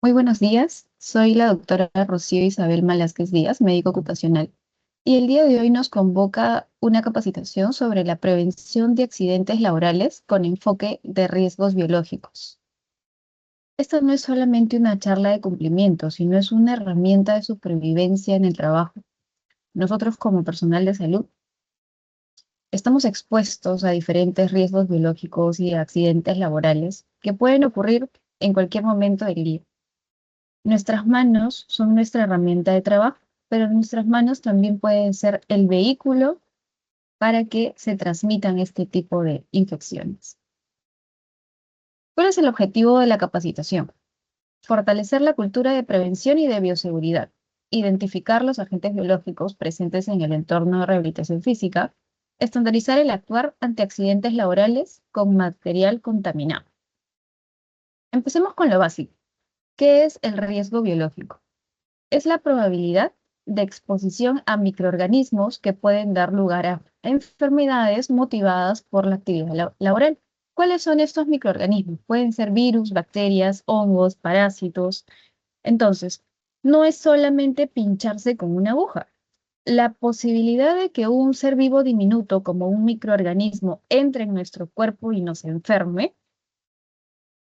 Muy buenos días, soy la doctora Rocío Isabel Malásquez Díaz, médico ocupacional, y el día de hoy nos convoca una capacitación sobre la prevención de accidentes laborales con enfoque de riesgos biológicos. Esta no es solamente una charla de cumplimiento, sino es una herramienta de supervivencia en el trabajo. Nosotros como personal de salud estamos expuestos a diferentes riesgos biológicos y accidentes laborales que pueden ocurrir en cualquier momento del día. Nuestras manos son nuestra herramienta de trabajo, pero nuestras manos también pueden ser el vehículo para que se transmitan este tipo de infecciones. ¿Cuál es el objetivo de la capacitación? Fortalecer la cultura de prevención y de bioseguridad, identificar los agentes biológicos presentes en el entorno de rehabilitación física, estandarizar el actuar ante accidentes laborales con material contaminado. Empecemos con lo básico. ¿Qué es el riesgo biológico? Es la probabilidad de exposición a microorganismos que pueden dar lugar a enfermedades motivadas por la actividad laboral. ¿Cuáles son estos microorganismos? Pueden ser virus, bacterias, hongos, parásitos. Entonces, no es solamente pincharse con una aguja. La posibilidad de que un ser vivo diminuto como un microorganismo entre en nuestro cuerpo y nos enferme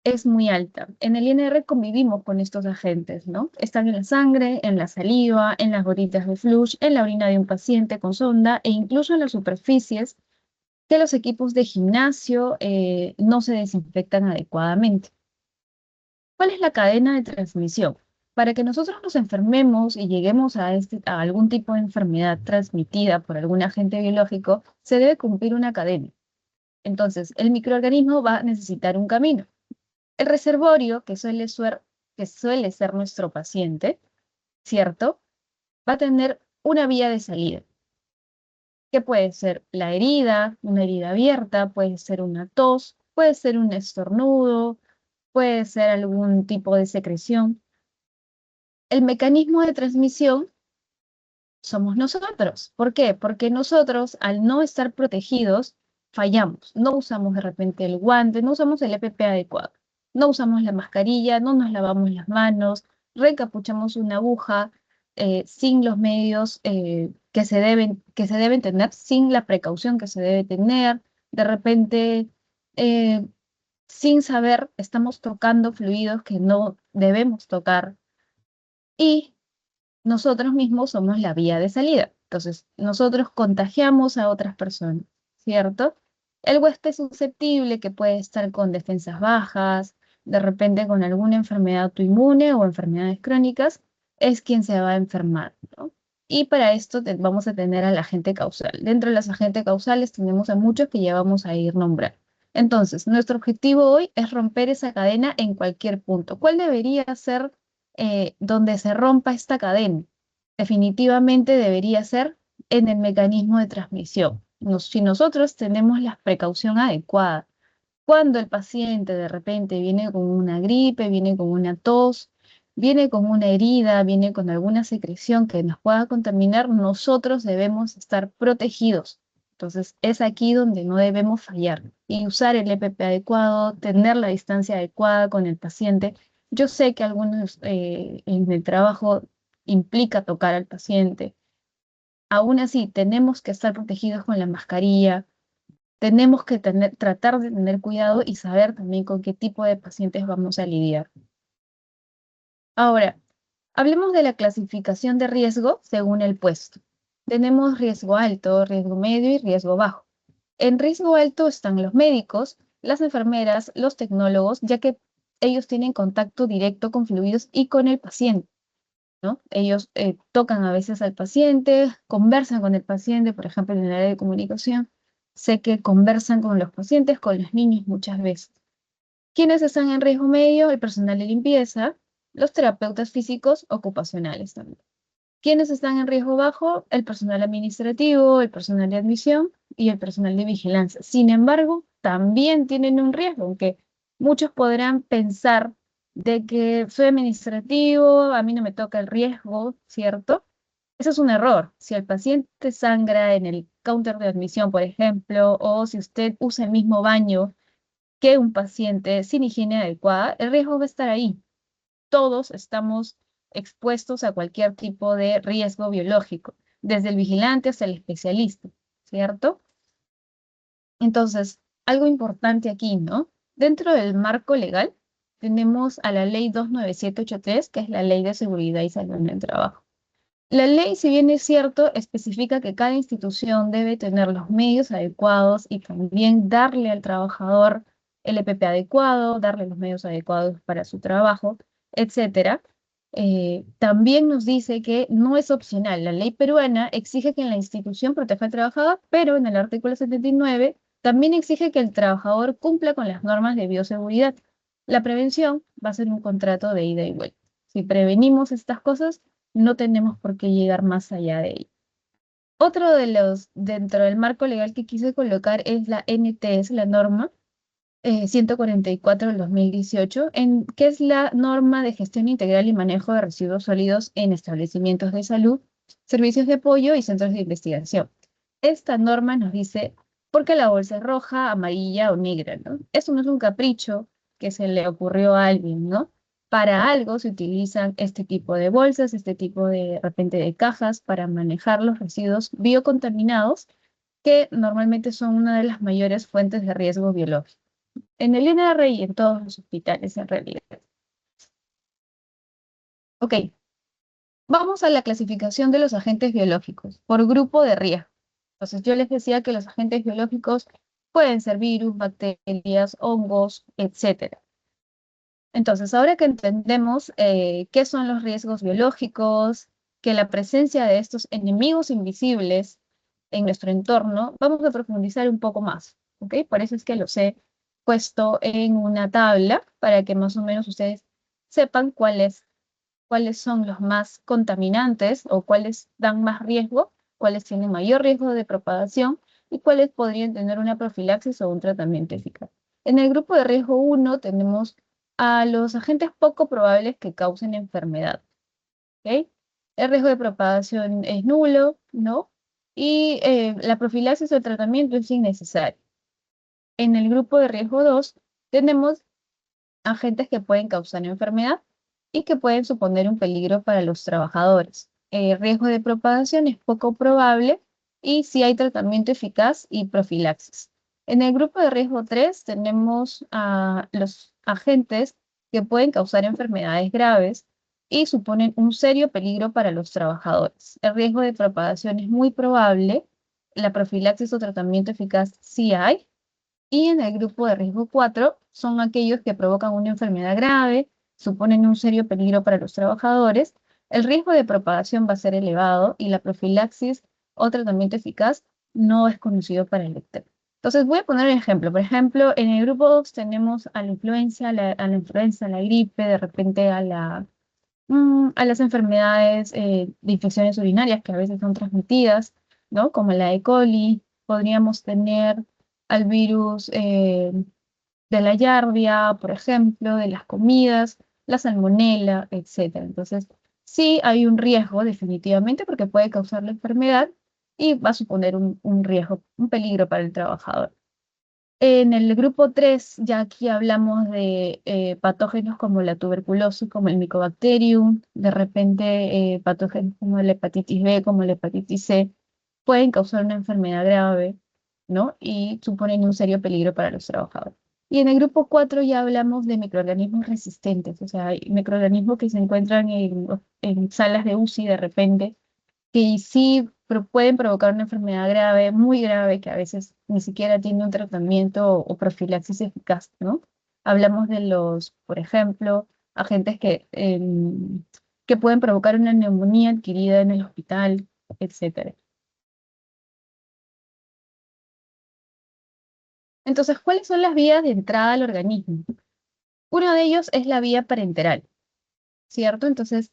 es muy alta. En el INR convivimos con estos agentes, ¿no? Están en la sangre, en la saliva, en las gotitas de flush, en la orina de un paciente con sonda e incluso en las superficies que los equipos de gimnasio no se desinfectan adecuadamente. ¿Cuál es la cadena de transmisión? Para que nosotros nos enfermemos y lleguemos a algún tipo de enfermedad transmitida por algún agente biológico, se debe cumplir una cadena. Entonces, el microorganismo va a necesitar un camino. El reservorio, que suele ser nuestro paciente, ¿cierto? Va a tener una vía de salida, que puede ser la herida, una herida abierta, puede ser una tos, puede ser un estornudo, puede ser algún tipo de secreción. El mecanismo de transmisión somos nosotros. ¿Por qué? Porque nosotros, al no estar protegidos, fallamos. No usamos de repente el guante, no usamos el EPP adecuado, no usamos la mascarilla, no nos lavamos las manos, recapuchamos una aguja sin los medios que se deben tener, sin la precaución que se debe tener. De repente, eh, sin saber, estamos tocando fluidos que no debemos tocar. Y nosotros mismos somos la vía de salida. Entonces, nosotros contagiamos a otras personas, ¿cierto? El huésped susceptible que puede estar con defensas bajas, de repente con alguna enfermedad autoinmune o enfermedades crónicas, es quien se va a enfermar, ¿no? Y para esto vamos a tener al agente causal. Dentro de los agentes causales tenemos a muchos que ya vamos a ir nombrar. Entonces, nuestro objetivo hoy es romper esa cadena en cualquier punto. ¿Cuál debería ser donde se rompa esta cadena? Definitivamente debería ser en el mecanismo de transmisión. Si nosotros tenemos la precaución adecuada, cuando el paciente de repente viene con una gripe, viene con una tos, viene con una herida, viene con alguna secreción que nos pueda contaminar, nosotros debemos estar protegidos. Entonces, es aquí donde no debemos fallar y usar el EPP adecuado, tener la distancia adecuada con el paciente. Yo sé que algunos en el trabajo implica tocar al paciente. Aún así, tenemos que estar protegidos con la mascarilla, tenemos que tratar de tener cuidado y saber también con qué tipo de pacientes vamos a lidiar. Ahora, hablemos de la clasificación de riesgo según el puesto. Tenemos riesgo alto, riesgo medio y riesgo bajo. En riesgo alto están los médicos, las enfermeras, los tecnólogos, ya que ellos tienen contacto directo con fluidos y con el paciente, ¿no? Ellos tocan a veces al paciente, conversan con el paciente, por ejemplo, en el área de comunicación. Sé que conversan con los pacientes, con los niños muchas veces. ¿Quiénes están en riesgo medio? El personal de limpieza, los terapeutas físicos ocupacionales también. ¿Quiénes están en riesgo bajo? El personal administrativo, el personal de admisión y el personal de vigilancia. Sin embargo, también tienen un riesgo, aunque muchos podrán pensar de que soy administrativo, a mí no me toca el riesgo, ¿cierto? Eso es un error. Si el paciente sangra en el counter de admisión, por ejemplo, o si usted usa el mismo baño que un paciente sin higiene adecuada, el riesgo va a estar ahí. todos estamos expuestos a cualquier tipo de riesgo biológico, desde el vigilante hasta el especialista, ¿cierto? Entonces, algo importante aquí, ¿no? Dentro del marco legal tenemos a la ley 29783, que es la Ley de Seguridad y Salud en el Trabajo. La ley, si bien es cierto, especifica que cada institución debe tener los medios adecuados y también darle al trabajador el EPP adecuado, darle los medios adecuados para su trabajo, etcétera. También nos dice que no es opcional. La ley peruana exige que la institución proteja al trabajador, pero en el artículo 79 también exige que el trabajador cumpla con las normas de bioseguridad. La prevención va a ser un contrato de ida y vuelta. Si prevenimos estas cosas, no tenemos por qué llegar más allá de ello. Otro de los, dentro del marco legal que quise colocar es la NTS, la norma 144 del 2018, que es la norma de gestión integral y manejo de residuos sólidos en establecimientos de salud, servicios de apoyo y centros de investigación. Esta norma nos dice por qué la bolsa es roja, amarilla o negra, ¿no? Eso no es un capricho que se le ocurrió a alguien, ¿no? Para algo se utilizan este tipo de bolsas, este tipo de repente de cajas para manejar los residuos biocontaminados, que normalmente son una de las mayores fuentes de riesgo biológico en el INR y en todos los hospitales en realidad. Ok, vamos a la clasificación de los agentes biológicos por grupo de riesgo. Entonces yo les decía que los agentes biológicos pueden ser virus, bacterias, hongos, etcétera. Entonces, ahora que entendemos qué son los riesgos biológicos, que la presencia de estos enemigos invisibles en nuestro entorno, vamos a profundizar un poco más, ¿ok? Por eso es que los he puesto en una tabla para que más o menos ustedes sepan cuáles son los más contaminantes o cuáles dan más riesgo, cuáles tienen mayor riesgo de propagación y cuáles podrían tener una profilaxis o un tratamiento eficaz. En el grupo de riesgo 1 tenemos a los agentes poco probables que causen enfermedad, ¿ok? El riesgo de propagación es nulo, ¿no? Y la profilaxis o el tratamiento es innecesario. En el grupo de riesgo 2 tenemos agentes que pueden causar enfermedad y que pueden suponer un peligro para los trabajadores. El riesgo de propagación es poco probable y si hay tratamiento eficaz y profilaxis. En el grupo de riesgo 3 tenemos a los agentes que pueden causar enfermedades graves y suponen un serio peligro para los trabajadores. El riesgo de propagación es muy probable, la profilaxis o tratamiento eficaz sí hay, y en el grupo de riesgo 4 son aquellos que provocan una enfermedad grave, suponen un serio peligro para los trabajadores, el riesgo de propagación va a ser elevado y la profilaxis o tratamiento eficaz no es conocido para el lector. Entonces voy a poner un ejemplo. Por ejemplo, en el grupo 2 tenemos a la influenza, a la gripe, de repente a las enfermedades de infecciones urinarias que a veces son transmitidas, ¿no? Como la E. coli, podríamos tener al virus de la yardia, por ejemplo, de las comidas, la salmonela, etcétera. Entonces, sí hay un riesgo definitivamente porque puede causar la enfermedad y va a suponer un riesgo, un peligro para el trabajador. En el grupo 3 ya aquí hablamos de patógenos como la tuberculosis, como el Mycobacterium, de repente patógenos como la hepatitis B, como la hepatitis C, pueden causar una enfermedad grave, ¿no? Y suponen un serio peligro para los trabajadores. Y en el grupo 4 ya hablamos de microorganismos resistentes, o sea, hay microorganismos que se encuentran en salas de UCI de repente que sí pueden provocar una enfermedad grave, muy grave, que a veces ni siquiera tiene un tratamiento o profilaxis eficaz, ¿no? Hablamos de los, por ejemplo, agentes que pueden provocar una neumonía adquirida en el hospital, etcétera. Entonces, ¿cuáles son las vías de entrada al organismo? Uno de ellos es la vía parenteral, ¿cierto? Entonces,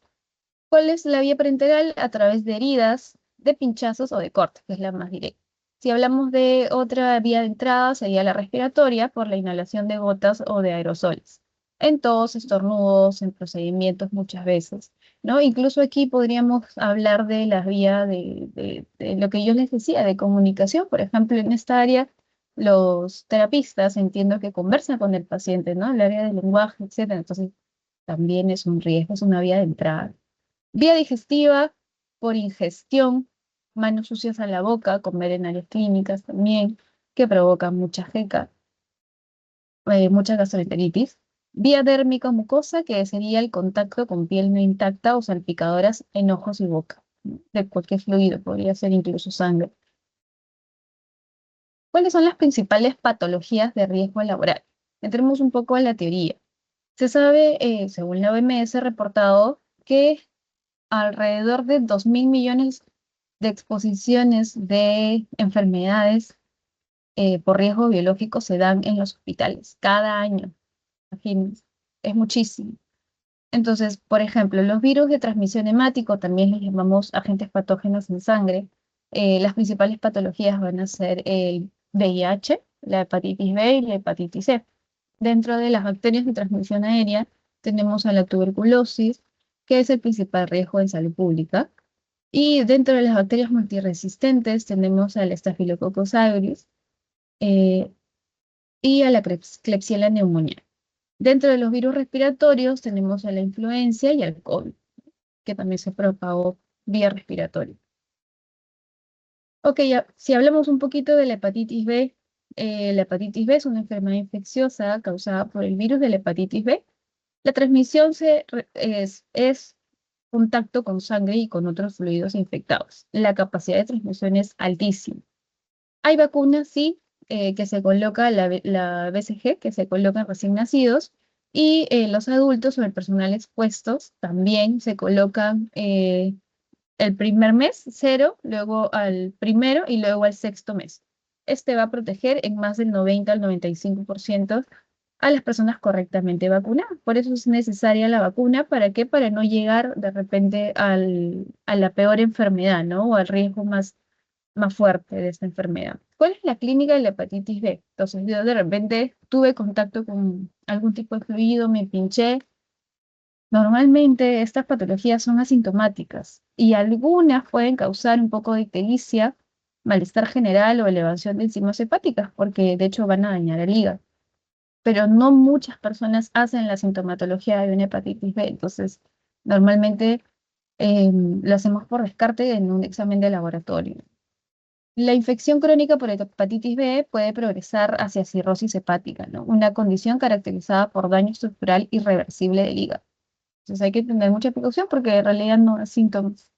¿cuál es la vía parenteral? A través de heridas, de pinchazos o de cortes, que es la más directa. Si hablamos de otra vía de entrada, sería la respiratoria por la inhalación de gotas o de aerosoles. En tos, estornudos, en procedimientos muchas veces, ¿no? Incluso aquí podríamos hablar de las vías de lo que yo les decía, de comunicación. Por ejemplo, en esta área, los terapistas entiendo que conversan con el paciente, ¿no? El área del lenguaje, etcétera. Entonces, también es un riesgo, es una vía de entrada. Vía digestiva, por ingestión, manos sucias a la boca, comer en áreas clínicas también, que provocan mucha jeca, mucha gastroenteritis. Vía dérmica mucosa, que sería el contacto con piel no intacta o salpicadoras en ojos y boca, ¿no? De cualquier fluido, podría ser incluso sangre. ¿Cuáles son las principales patologías de riesgo laboral? Entremos un poco a la teoría. Se sabe, según la OMS, reportado que alrededor de 2.000 millones de exposiciones de enfermedades por riesgo biológico se dan en los hospitales cada año. Imagínense, es muchísimo. Entonces, por ejemplo, los virus de transmisión hemático, también les llamamos agentes patógenos en sangre. Las principales patologías van a ser el VIH, la hepatitis B y la hepatitis C. Dentro de las bacterias de transmisión aérea tenemos a la tuberculosis, que es el principal riesgo en salud pública. Y dentro de las bacterias multiresistentes tenemos al Staphylococcus aureus eh, y a la Klebsiella pneumoniae. Dentro de los virus respiratorios tenemos a la influenza y al COVID, que también se propagó vía respiratoria. Ok, ya, si hablamos un poquito de la hepatitis B es una enfermedad infecciosa causada por el virus de la hepatitis B. La transmisión es contacto con sangre y con otros fluidos infectados. La capacidad de transmisión es altísima. Hay vacunas, sí, que se coloca la BCG, que se coloca en recién nacidos, y los adultos o el personal expuestos también se colocan el primer mes, cero, luego al primero y luego al sexto mes. Este va a proteger en más del 90 al 95% a las personas correctamente vacunadas. Por eso es necesaria la vacuna. ¿Para qué? Para no llegar de repente a la peor enfermedad, ¿no? O al riesgo más fuerte de esta enfermedad. ¿Cuál es la clínica de la hepatitis B? Entonces, yo de repente tuve contacto con algún tipo de fluido, me pinché. Normalmente estas patologías son asintomáticas y algunas pueden causar un poco de ictericia, malestar general o elevación de enzimas hepáticas, porque de hecho van a dañar el hígado. Pero no muchas personas hacen la sintomatología de una hepatitis B, entonces normalmente lo hacemos por descarte en un examen de laboratorio. La infección crónica por hepatitis B puede progresar hacia cirrosis hepática, ¿no? Una condición caracterizada por daño estructural irreversible del hígado. Entonces hay que tener mucha precaución porque en realidad no hay síntomas.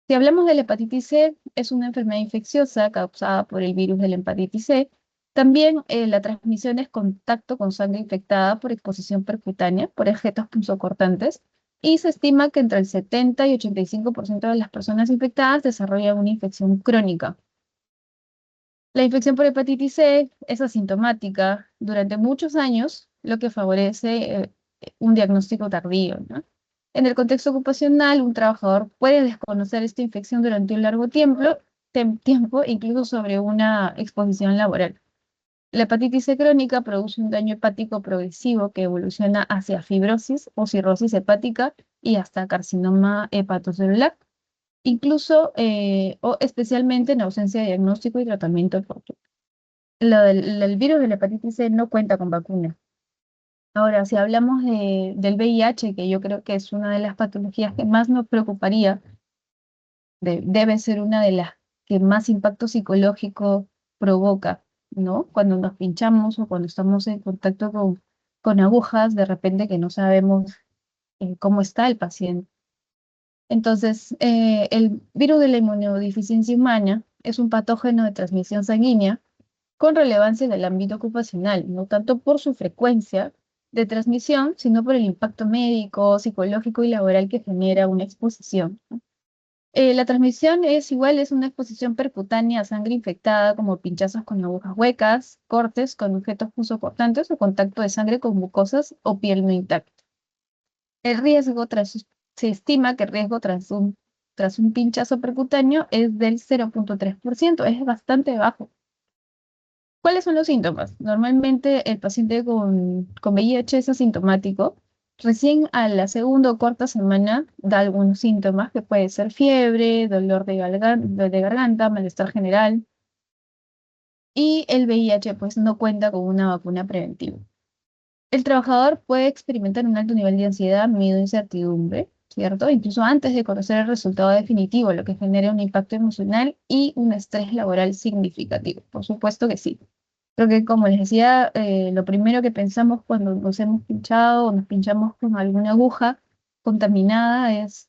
Si hablamos de la hepatitis C, es una enfermedad infecciosa causada por el virus de la hepatitis C. También la transmisión es contacto con sangre infectada por exposición percutánea por objetos punzocortantes y se estima que entre el 70 y 85% de las personas infectadas desarrollan una infección crónica. La infección por hepatitis C es asintomática durante muchos años, lo que favorece un diagnóstico tardío, ¿no? En el contexto ocupacional, un trabajador puede desconocer esta infección durante un largo tiempo, incluso sobre una exposición laboral. La hepatitis C crónica produce un daño hepático progresivo que evoluciona hacia fibrosis o cirrosis hepática y hasta carcinoma hepatocelular, incluso o especialmente en ausencia de diagnóstico y tratamiento oportuno. El virus de la hepatitis C no cuenta con vacuna. Ahora, si hablamos del VIH, que yo creo que es una de las patologías que más nos preocuparía, debe ser una de las que más impacto psicológico provoca, ¿no? Cuando nos pinchamos o cuando estamos en contacto con agujas, de repente que no sabemos cómo está el paciente. Entonces, el virus de la inmunodeficiencia humana es un patógeno de transmisión sanguínea con relevancia en el ámbito ocupacional, no tanto por su frecuencia de transmisión, sino por el impacto médico, psicológico y laboral que genera una exposición. La transmisión es igual, es una exposición percutánea a sangre infectada, como pinchazos con agujas huecas, cortes con objetos punzocortantes o contacto de sangre con mucosas o piel no intacta. El riesgo se estima que el riesgo tras un pinchazo percutáneo es del 0,3%, es bastante bajo. ¿Cuáles son los síntomas? Normalmente el paciente con VIH es asintomático. Recién a la segunda o cuarta semana da algunos síntomas que puede ser fiebre, dolor de garganta, malestar general. Y el VIH pues no cuenta con una vacuna preventiva. El trabajador puede experimentar un alto nivel de ansiedad, miedo e incertidumbre, ¿cierto? Incluso antes de conocer el resultado definitivo, lo que genera un impacto emocional y un estrés laboral significativo. Por supuesto que sí. Creo que, como les decía, lo primero que pensamos cuando nos hemos pinchado o nos pinchamos con alguna aguja contaminada es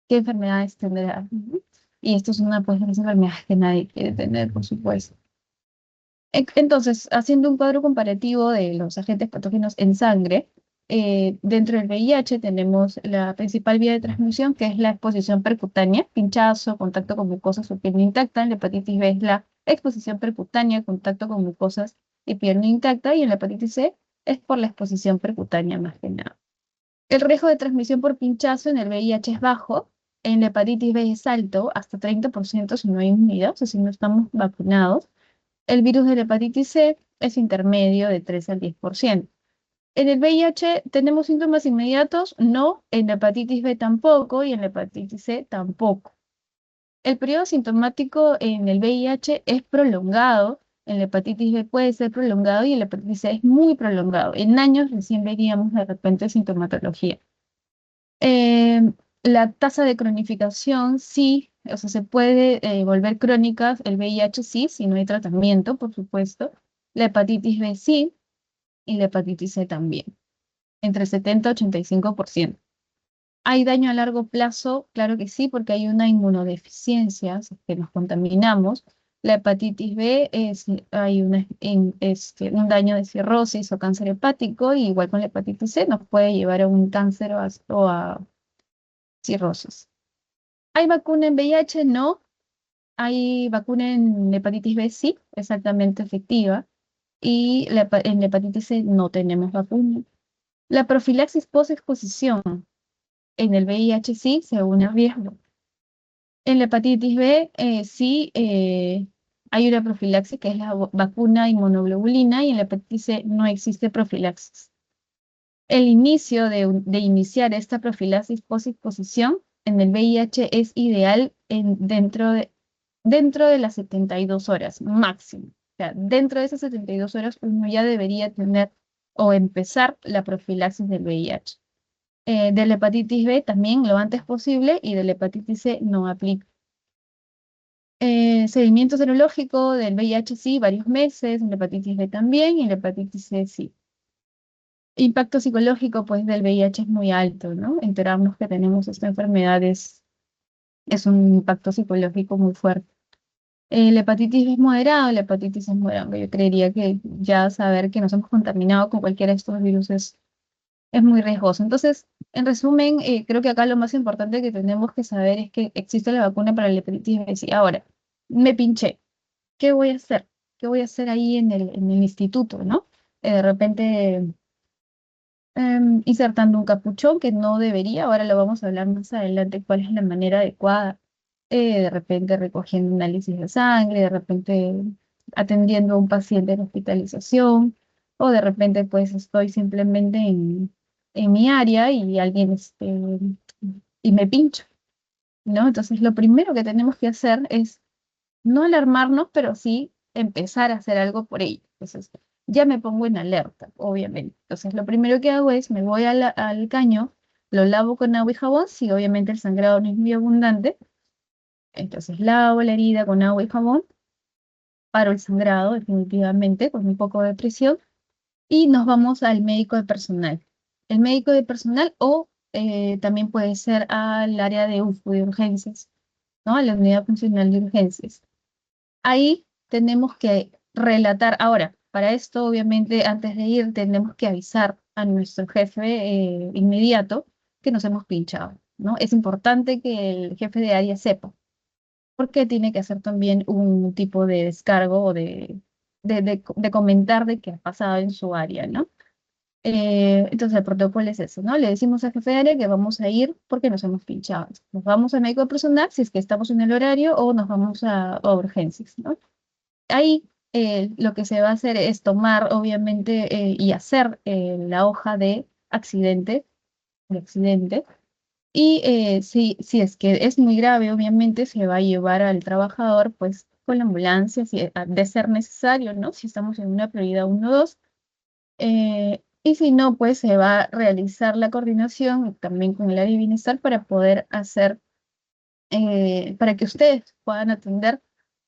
qué enfermedades tendrá. Ujú. Y esto es una pues, de las enfermedades que nadie quiere tener, por supuesto. Entonces, haciendo un cuadro comparativo de los agentes patógenos en sangre, dentro del VIH tenemos la principal vía de transmisión, que es la exposición percutánea, pinchazo, contacto con mucosas o piel no intacta. La hepatitis B es la exposición percutánea, contacto con mucosas y piel no intacta. Y en la hepatitis C es por la exposición percutánea más que nada. El riesgo de transmisión por pinchazo en el VIH es bajo, en la hepatitis B es alto, hasta 30% si no hay inmunidad, o sea, si no estamos vacunados. El virus de la hepatitis C es intermedio de 3 al 10%. En el VIH tenemos síntomas inmediatos, no, en la hepatitis B tampoco y en la hepatitis C tampoco. El periodo sintomático en el VIH es prolongado, en la hepatitis B puede ser prolongado y en la hepatitis C es muy prolongado. En años recién veríamos de repente sintomatología. Eh, la tasa de cronificación sí, o sea, se puede volver crónicas, el VIH sí, si no hay tratamiento, por supuesto. La hepatitis B sí y la hepatitis C también, entre 70 y 85%. ¿Hay daño a largo plazo? Claro que sí, porque hay una inmunodeficiencia, si es que nos contaminamos. La hepatitis B es, hay un daño de cirrosis o cáncer hepático, y igual con la hepatitis C nos puede llevar a un cáncer o a cirrosis. ¿Hay vacuna en VIH? No. ¿Hay vacuna en hepatitis B? Sí, exactamente efectiva. Y en la hepatitis C no tenemos vacuna. La profilaxis post-exposición en el VIH sí, según el riesgo. En la hepatitis B sí hay una profilaxis que es la vacuna inmunoglobulina, y en la hepatitis C no existe profilaxis. El inicio de iniciar esta profilaxis post-exposición en el VIH es ideal dentro de las 72 horas máximo. O sea, dentro de esas 72 horas uno ya debería tener o empezar la profilaxis del VIH. De la hepatitis B también lo antes posible, y de la hepatitis C no aplica. Seguimiento serológico del VIH sí, varios meses, en la hepatitis B también y en la hepatitis C sí. Impacto psicológico pues del VIH es muy alto, ¿no? Enterarnos que tenemos esta enfermedad es un impacto psicológico muy fuerte. La hepatitis B es moderada, la hepatitis C es moderada. Yo creería que ya saber que nos hemos contaminado con cualquiera de estos virus es muy riesgoso. Entonces, en resumen, creo que acá lo más importante que tenemos que saber es que existe la vacuna para la hepatitis B. Sí, ahora, me pinché. ¿Qué voy a hacer? ¿Qué voy a hacer ahí en el instituto, ¿no? De repente insertando un capuchón que no debería, ahora lo vamos a hablar más adelante cuál es la manera adecuada. De repente recogiendo análisis de sangre, de repente atendiendo a un paciente en hospitalización, o de repente pues estoy simplemente en mi área y alguien y me pincho, ¿no? Entonces lo primero que tenemos que hacer es no alarmarnos, pero sí empezar a hacer algo por ello. Entonces, ya me pongo en alerta, obviamente. Entonces, lo primero que hago es me voy al caño, lo lavo con agua y jabón, si obviamente el sangrado no es muy abundante. Entonces, lavo la herida con agua y jabón, paro el sangrado definitivamente con un poco de presión y nos vamos al médico de personal. El médico de personal o también puede ser al área de UFU, de urgencias, ¿no? A la unidad funcional de urgencias. Ahí tenemos que relatar. Ahora, para esto, obviamente, antes de ir, tenemos que avisar a nuestro jefe inmediato que nos hemos pinchado, ¿no? Es importante que el jefe de área sepa, porque tiene que hacer también un tipo de descargo o de comentar de qué ha pasado en su área, ¿no? Entonces, el protocolo es eso, ¿no? Le decimos al jefe de área que vamos a ir porque nos hemos pinchado. Nos vamos al médico personal si es que estamos en el horario, o nos vamos a urgencias, ¿no? Ahí lo que se va a hacer es tomar, obviamente, y hacer la hoja de accidente. Y si es que es muy grave, obviamente se va a llevar al trabajador, pues, con la ambulancia, si de ser necesario, ¿no? Si estamos en una prioridad 1 2. Y si no, pues se va a realizar la coordinación también con el área de bienestar para poder hacer, para que ustedes puedan atender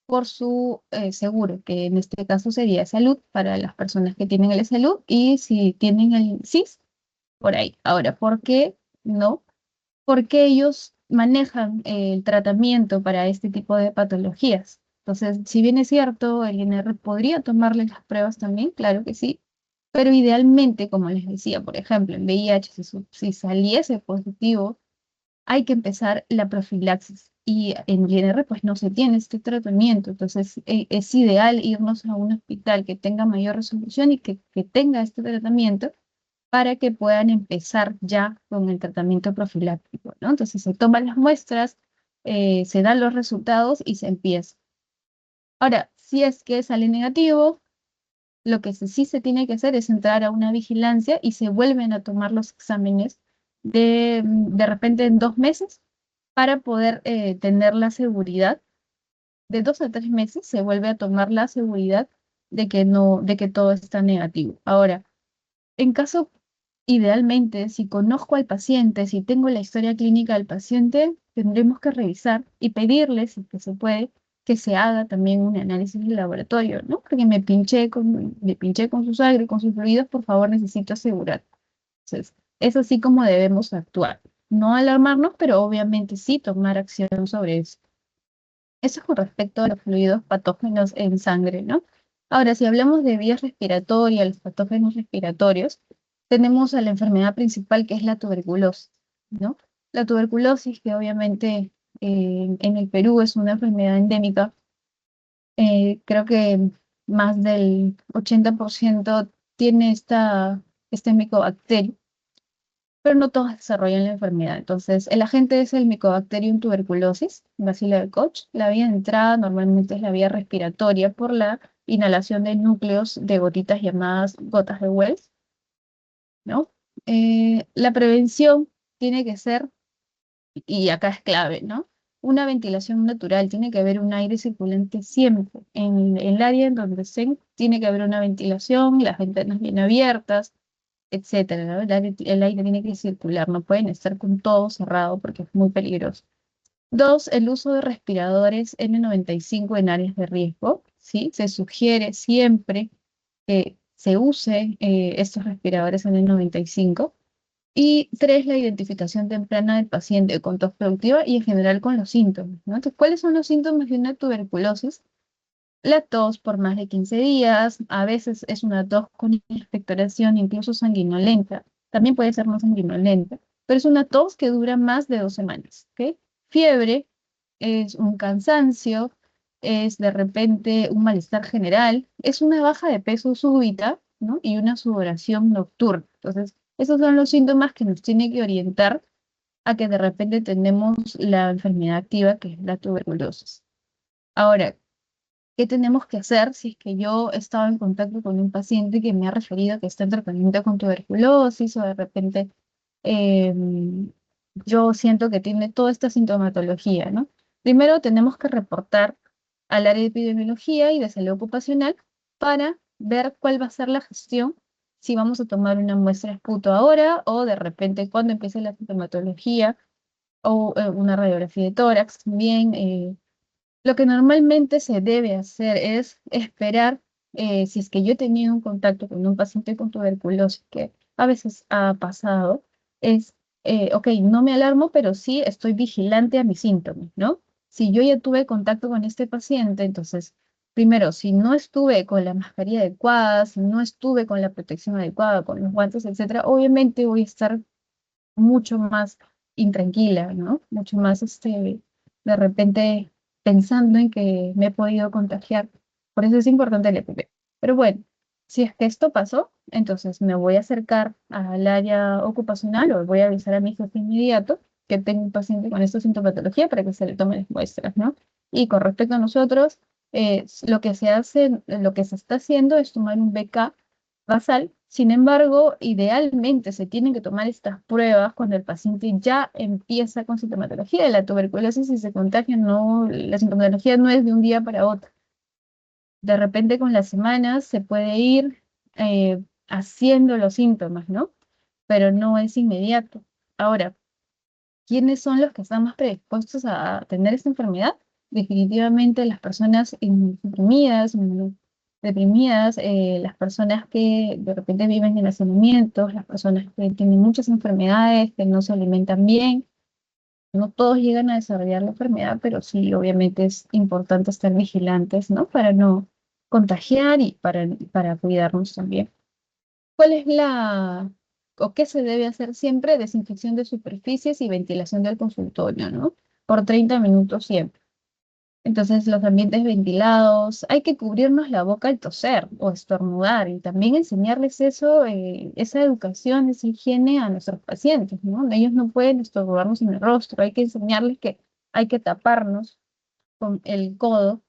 por su seguro, que en este caso sería salud para las personas que tienen el salud y si tienen el SIS, por ahí. Ahora, ¿por qué no? Porque ellos manejan el tratamiento para este tipo de patologías. Entonces, si bien es cierto, el INR podría tomarles las pruebas también, claro que sí, pero idealmente, como les decía, por ejemplo, en VIH, si saliese positivo, hay que empezar la profilaxis. Y en INR, pues no se tiene este tratamiento. Entonces, es ideal irnos a un hospital que tenga mayor resolución y que tenga este tratamiento para que puedan empezar ya con el tratamiento profiláctico, ¿no? Entonces, se toman las muestras, se dan los resultados y se empieza. Ahora, si es que sale negativo, lo que sí se tiene que hacer es entrar a una vigilancia y se vuelven a tomar los exámenes de repente en 2 meses para poder tener la seguridad. De 2 a 3 meses se vuelve a tomar la seguridad de que no, de que todo está negativo. Ahora, en caso, idealmente, si conozco al paciente, si tengo la historia clínica del paciente, tendremos que revisar y pedirle, si que se puede, que se haga también un análisis de laboratorio, ¿no? Porque me pinché con su sangre, con sus fluidos, por favor, necesito asegurar. Entonces, es así como debemos actuar. No alarmarnos, pero obviamente sí tomar acción sobre eso. Eso es con respecto a los fluidos patógenos en sangre, ¿no? Ahora, si hablamos de vías respiratorias, los patógenos respiratorios, tenemos a la enfermedad principal que es la tuberculosis, ¿no? La tuberculosis, que obviamente en el Perú es una enfermedad endémica, creo que más del 80% tiene este micobacterio, pero no todos desarrollan la enfermedad. Entonces, el agente es el Mycobacterium tuberculosis, Bacillus de Koch. La vía de entrada normalmente es la vía respiratoria por la inhalación de núcleos de gotitas llamadas gotas de Wells, ¿no? La prevención tiene que ser, y acá es clave, ¿no? Una ventilación natural, tiene que haber un aire circulante siempre. En el área en donde estén, tiene que haber una ventilación, las ventanas bien abiertas, etcétera, ¿no? El aire tiene que circular, no pueden estar con todo cerrado porque es muy peligroso. Dos, el uso de respiradores N95 en áreas de riesgo, ¿sí? Se sugiere siempre que se use estos respiradores N95. Y tres, la identificación temprana del paciente con tos productiva y en general con los síntomas, ¿no? Entonces, ¿cuáles son los síntomas de una tuberculosis? La tos por más de 15 días, a veces es una tos con expectoración, incluso sanguinolenta, también puede ser no sanguinolenta, pero es una tos que dura más de 2 semanas, ¿ok? Fiebre es un cansancio, es de repente un malestar general, es una baja de peso súbita, ¿no? Y una sudoración nocturna. Entonces, esos son los síntomas que nos tienen que orientar a que de repente tenemos la enfermedad activa que es la tuberculosis. Ahora, ¿qué tenemos que hacer si es que yo he estado en contacto con un paciente que me ha referido que está en tratamiento con tuberculosis o de repente yo siento que tiene toda esta sintomatología, ¿no? Primero tenemos que reportar al área de epidemiología y de salud ocupacional para ver cuál va a ser la gestión, si vamos a tomar una muestra esputo ahora o de repente cuando empiece la sintomatología o una radiografía de tórax también. Lo que normalmente se debe hacer es esperar, si es que yo he tenido un contacto con un paciente con tuberculosis, que a veces ha pasado, es, ok, no me alarmo, pero sí estoy vigilante a mis síntomas, ¿no? Si yo ya tuve contacto con este paciente, entonces, primero, si no estuve con la mascarilla adecuada, si no estuve con la protección adecuada, con los guantes, etcétera, obviamente voy a estar mucho más intranquila, ¿no? Mucho más, de repente, pensando en que me he podido contagiar. Por eso es importante el EPP. Pero bueno, si es que esto pasó, entonces me voy a acercar al área ocupacional o voy a avisar a mi jefe inmediato que tengo un paciente con esta sintomatología para que se le tomen las muestras, ¿no? Y con respecto a nosotros, lo que se hace, lo que se está haciendo es tomar un BK basal. Sin embargo, idealmente se tienen que tomar estas pruebas cuando el paciente ya empieza con sintomatología de la tuberculosis y se contagia, no, la sintomatología no es de un día para otro. De repente con las semanas se puede ir haciendo los síntomas, ¿no? Pero no es inmediato. Ahora, ¿quiénes son los que están más predispuestos a tener esta enfermedad? Definitivamente las personas deprimidas, deprimidas, las personas que de repente viven en hacinamientos, las personas que tienen muchas enfermedades, que no se alimentan bien. No todos llegan a desarrollar la enfermedad, pero sí, obviamente es importante estar vigilantes, ¿no? Para no contagiar y para cuidarnos también. ¿Cuál es o qué se debe hacer siempre? Desinfección de superficies y ventilación del consultorio, ¿no? Por 30 minutos siempre. Entonces, los ambientes ventilados, hay que cubrirnos la boca al toser o estornudar y también enseñarles eso, esa educación, esa higiene a nuestros pacientes, ¿no? Ellos no pueden estornudarnos en el rostro, hay que enseñarles que hay que taparnos con el codo,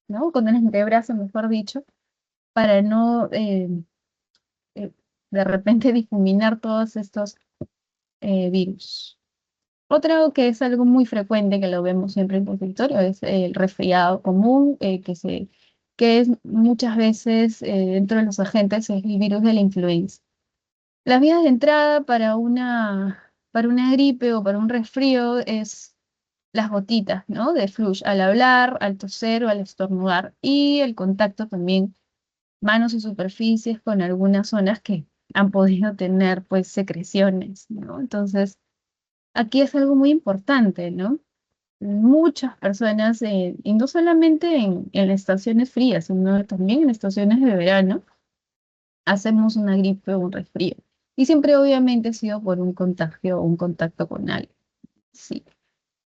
¿no? Con el antebrazo, mejor dicho, para no eh, de repente difuminar todos estos virus. Otro que es algo muy frecuente, que lo vemos siempre en consultorio, es el resfriado común, que es muchas veces dentro de los agentes es el virus de la influenza. Las vías de entrada para una gripe o para un resfrío es las gotitas, ¿no? De flush al hablar, al toser o al estornudar. Y el contacto también, manos y superficies con algunas zonas que han podido tener pues secreciones, ¿no? Entonces, aquí es algo muy importante, ¿no? Muchas personas, y no solamente en estaciones frías, sino también en estaciones de verano, hacemos una gripe o un resfrío. Y siempre obviamente ha sido por un contagio o un contacto con alguien. Sí.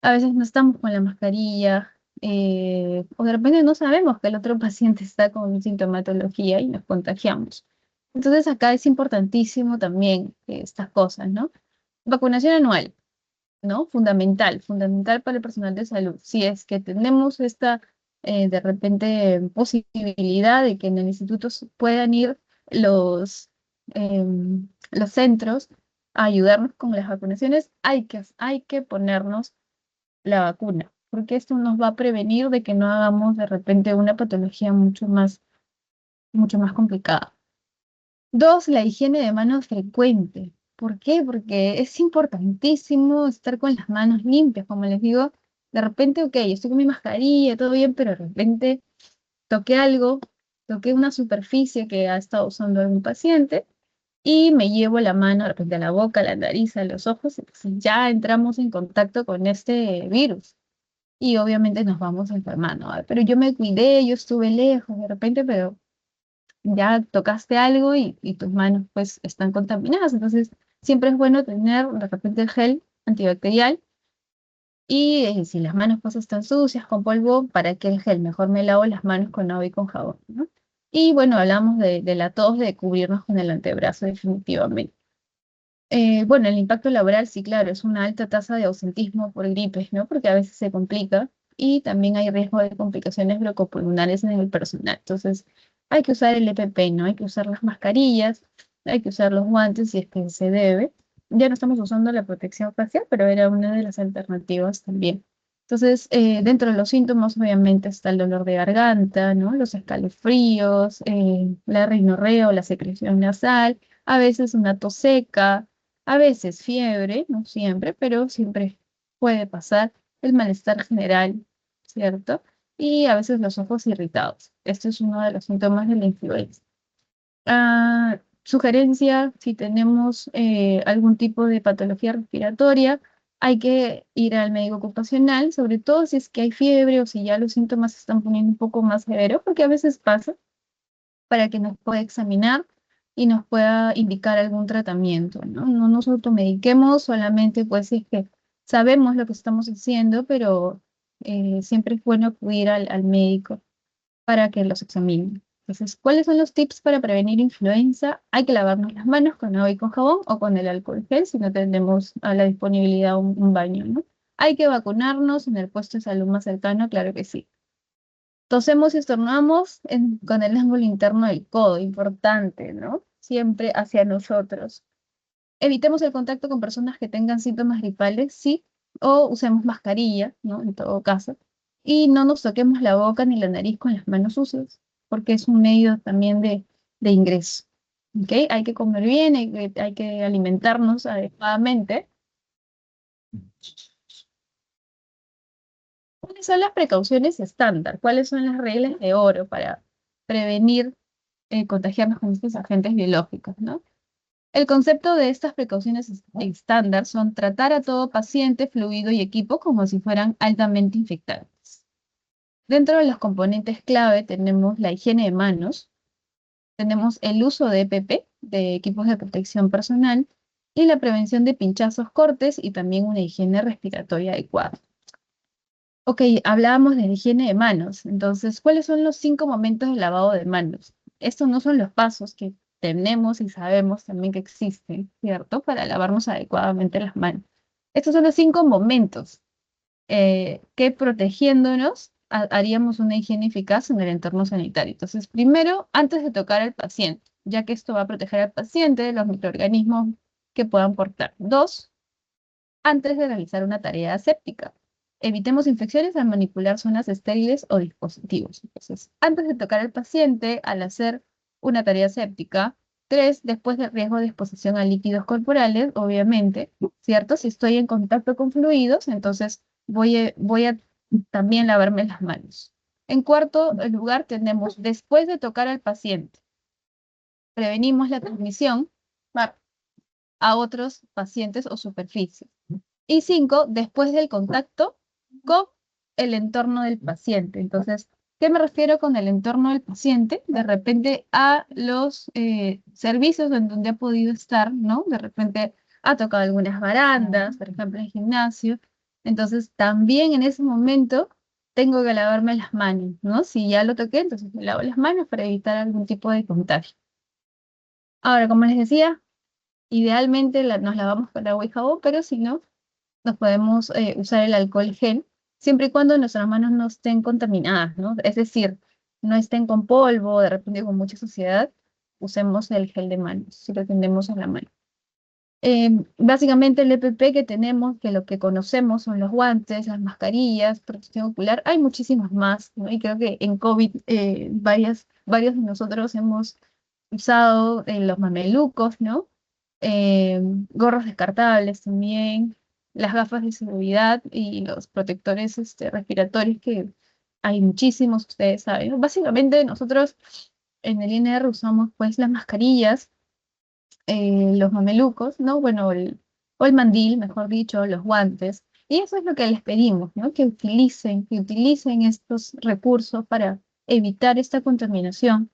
A veces no estamos con la mascarilla, o de repente no sabemos que el otro paciente está con sintomatología y nos contagiamos. Entonces acá es importantísimo también estas cosas, ¿no? Vacunación anual. ¿No? Fundamental, fundamental para el personal de salud. Si es que tenemos esta, de repente, posibilidad de que en el instituto puedan ir los centros a ayudarnos con las vacunaciones, hay que ponernos la vacuna, porque esto nos va a prevenir de que no hagamos de repente una patología mucho más complicada. Dos, la higiene de manos frecuente. ¿Por qué? Porque es importantísimo estar con las manos limpias. Como les digo, de repente, ok, estoy con mi mascarilla, todo bien, pero de repente toqué algo, toqué una superficie que ha estado usando algún paciente y me llevo la mano de repente a la boca, a la nariz, a los ojos, entonces ya entramos en contacto con este virus y obviamente nos vamos enfermando. ¿Va? Pero yo me cuidé, yo estuve lejos de repente, pero ya tocaste algo y tus manos pues están contaminadas. Entonces, siempre es bueno tener de repente el gel antibacterial y si las manos pues están sucias con polvo, ¿para qué el gel? Mejor me lavo las manos con agua y con jabón, ¿no? Y bueno, hablamos de la tos, de cubrirnos con el antebrazo definitivamente. Bueno, el impacto laboral, sí, claro, es una alta tasa de ausentismo por gripes, ¿no? Porque a veces se complica y también hay riesgo de complicaciones broncopulmonares en el personal. Entonces, hay que usar el EPP, ¿no? Hay que usar las mascarillas, hay que usar los guantes si es que se debe. Ya no estamos usando la protección facial, pero era una de las alternativas también. Entonces, dentro de los síntomas, obviamente, está el dolor de garganta, ¿no? Los escalofríos, la rinorrea o la secreción nasal, a veces una tos seca, a veces fiebre, no siempre, pero siempre puede pasar el malestar general, ¿cierto? Y a veces los ojos irritados. Este es uno de los síntomas de la influenza. Sugerencia, si tenemos algún tipo de patología respiratoria, hay que ir al médico ocupacional, sobre todo si es que hay fiebre o si ya los síntomas se están poniendo un poco más severos, porque a veces pasa para que nos pueda examinar y nos pueda indicar algún tratamiento, ¿no? No nos automediquemos solamente, pues, si es que sabemos lo que estamos haciendo, pero siempre es bueno acudir al médico para que los examine. Entonces, ¿cuáles son los tips para prevenir influenza? Hay que lavarnos las manos con agua y con jabón o con el alcohol gel si no tenemos a la disponibilidad un baño, ¿no? Hay que vacunarnos en el puesto de salud más cercano, claro que sí. Tosemos y estornudamos con el ángulo interno del codo, importante, ¿no? Siempre hacia nosotros. Evitemos el contacto con personas que tengan síntomas gripales, sí, o usemos mascarilla, ¿no? En todo caso. Y no nos toquemos la boca ni la nariz con las manos sucias, porque es un medio también de ingreso. ¿Ok? Hay que comer bien, hay que alimentarnos adecuadamente. ¿Cuáles son las precauciones estándar? ¿Cuáles son las reglas de oro para prevenir contagiarnos con estos agentes biológicos, ¿no? El concepto de estas precauciones estándar son tratar a todo paciente, fluido y equipo como si fueran altamente infectados. Dentro de los componentes clave tenemos la higiene de manos, tenemos el uso de EPP, de equipos de protección personal, y la prevención de pinchazos, cortes y también una higiene respiratoria adecuada. Ok, hablábamos de la higiene de manos. Entonces, ¿cuáles son los 5 momentos de lavado de manos? Estos no son los pasos que tenemos y sabemos también que existen, ¿cierto? Para lavarnos adecuadamente las manos. Estos son los 5 momentos que protegiéndonos haríamos una higiene eficaz en el entorno sanitario. Entonces, primero, antes de tocar al paciente, ya que esto va a proteger al paciente de los microorganismos que puedan portar. Dos, antes de realizar una tarea aséptica. Evitemos infecciones al manipular zonas estériles o dispositivos. Entonces, antes de tocar al paciente, al hacer una tarea aséptica. Tres, después del riesgo de exposición a líquidos corporales, obviamente, ¿cierto? Si estoy en contacto con fluidos, entonces voy a también lavarme las manos. En cuarto lugar, tenemos después de tocar al paciente. Prevenimos la transmisión a otros pacientes o superficies. Y cinco, después del contacto con el entorno del paciente. Entonces, ¿qué me refiero con el entorno del paciente? De repente a los servicios en donde ha podido estar, ¿no? De repente ha tocado algunas barandas, por ejemplo, el gimnasio. Entonces, también en ese momento tengo que lavarme las manos, ¿no? Si ya lo toqué, entonces me lavo las manos para evitar algún tipo de contagio. Ahora, como les decía, idealmente nos lavamos con agua y jabón, pero si no, nos podemos usar el alcohol gel, siempre y cuando nuestras manos no estén contaminadas, ¿no? Es decir, no estén con polvo, de repente con mucha suciedad, usemos el gel de manos, si lo tenemos en la mano. Básicamente el EPP que tenemos, que lo que conocemos son los guantes, las mascarillas, protección ocular, hay muchísimas más, ¿no? Y creo que en COVID varios de nosotros hemos usado los mamelucos, ¿no? eh, Gorros descartables también, las gafas de seguridad y los protectores respiratorios, que hay muchísimos, ustedes saben, ¿no? Básicamente nosotros en el INR usamos pues las mascarillas, los mamelucos, ¿no? Bueno, o el mandil, mejor dicho, los guantes. Y eso es lo que les pedimos, ¿no? Que utilicen estos recursos para evitar esta contaminación.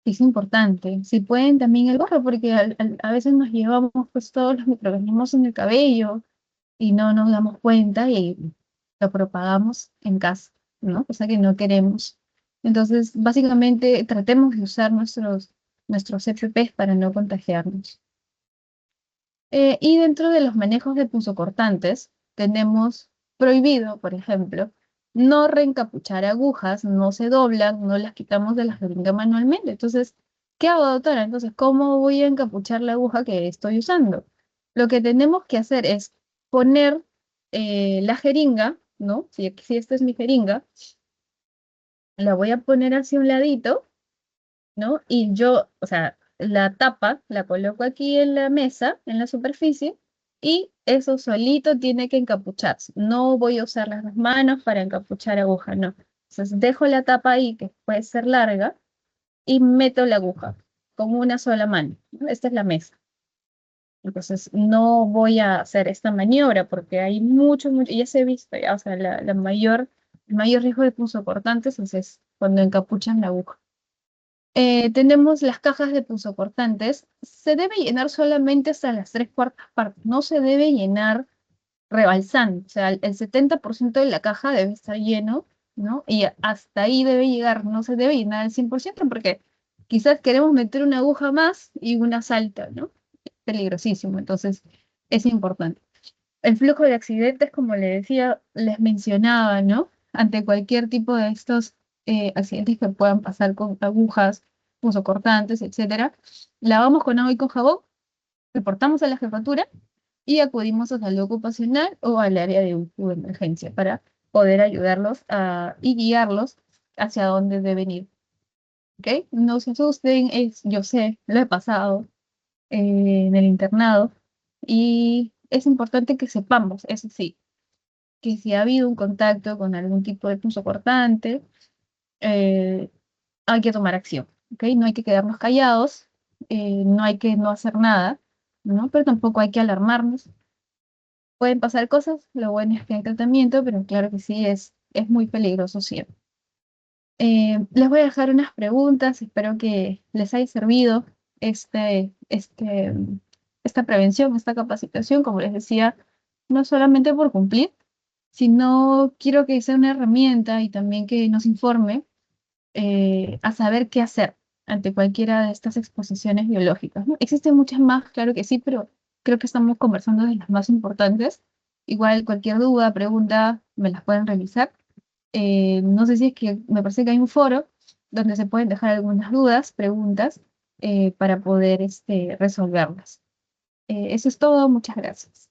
Es importante. Si pueden también el gorro, porque a veces nos llevamos pues todos los microorganismos en el cabello y no nos damos cuenta y lo propagamos en casa, ¿no? Cosa que no queremos. Entonces, básicamente, tratemos de usar nuestros EPPs para no contagiarnos. Y dentro de los manejos de punzocortantes, tenemos prohibido, por ejemplo, no reencapuchar agujas, no se doblan, no las quitamos de la jeringa manualmente. Entonces, ¿qué hago, doctora? Entonces, ¿cómo voy a encapuchar la aguja que estoy usando? Lo que tenemos que hacer es poner la jeringa, ¿no? Si esta es mi jeringa, la voy a poner hacia un ladito, ¿no? Y yo, o sea, la tapa la coloco aquí en la mesa, en la superficie, y eso solito tiene que encapucharse. No voy a usar las dos manos para encapuchar aguja, no. Entonces dejo la tapa ahí, que puede ser larga, y meto la aguja con una sola mano, ¿no? Esta es la mesa. Entonces no voy a hacer esta maniobra porque hay mucho, ya se ha visto, ya, o sea, el mayor riesgo de punzocortantes es cuando encapuchan la aguja. Tenemos las cajas de punzocortantes. Se debe llenar solamente hasta las 3/4 partes. No se debe llenar rebalsando. O sea, el 70% de la caja debe estar lleno, ¿no? Y hasta ahí debe llegar. No se debe llenar al 100% porque quizás queremos meter una aguja más y una salta, ¿no? Peligrosísimo. Entonces, es importante. El flujo de accidentes, como le decía, les mencionaba, ¿no? Ante cualquier tipo de estos accidentes que puedan pasar con agujas, punzocortantes, etcétera, lavamos con agua y con jabón, reportamos a la jefatura y acudimos a salud ocupacional o al área de UPU de emergencia para poder ayudarlos y guiarlos hacia dónde deben ir. ¿ok? No se asusten, yo sé, lo he pasado en el internado y es importante que sepamos, eso sí, que si ha habido un contacto con algún tipo de punzocortante, eh, hay que tomar acción, ¿ok? No hay que quedarnos callados, no hay que no hacer nada, ¿no? Pero tampoco hay que alarmarnos. Pueden pasar cosas, lo bueno es que hay tratamiento, pero claro que sí, es muy peligroso siempre. Les voy a dejar unas preguntas, espero que les haya servido este, este, esta prevención, esta capacitación, como les decía, no solamente por cumplir, sino quiero que sea una herramienta y también que nos informe a saber qué hacer ante cualquiera de estas exposiciones biológicas, ¿no? Existen muchas más, claro que sí, pero creo que estamos conversando de las más importantes. Igual cualquier duda, pregunta, me las pueden realizar. No sé si es que me parece que hay un foro donde se pueden dejar algunas dudas, preguntas, para poder resolverlas. Eso es todo, muchas gracias.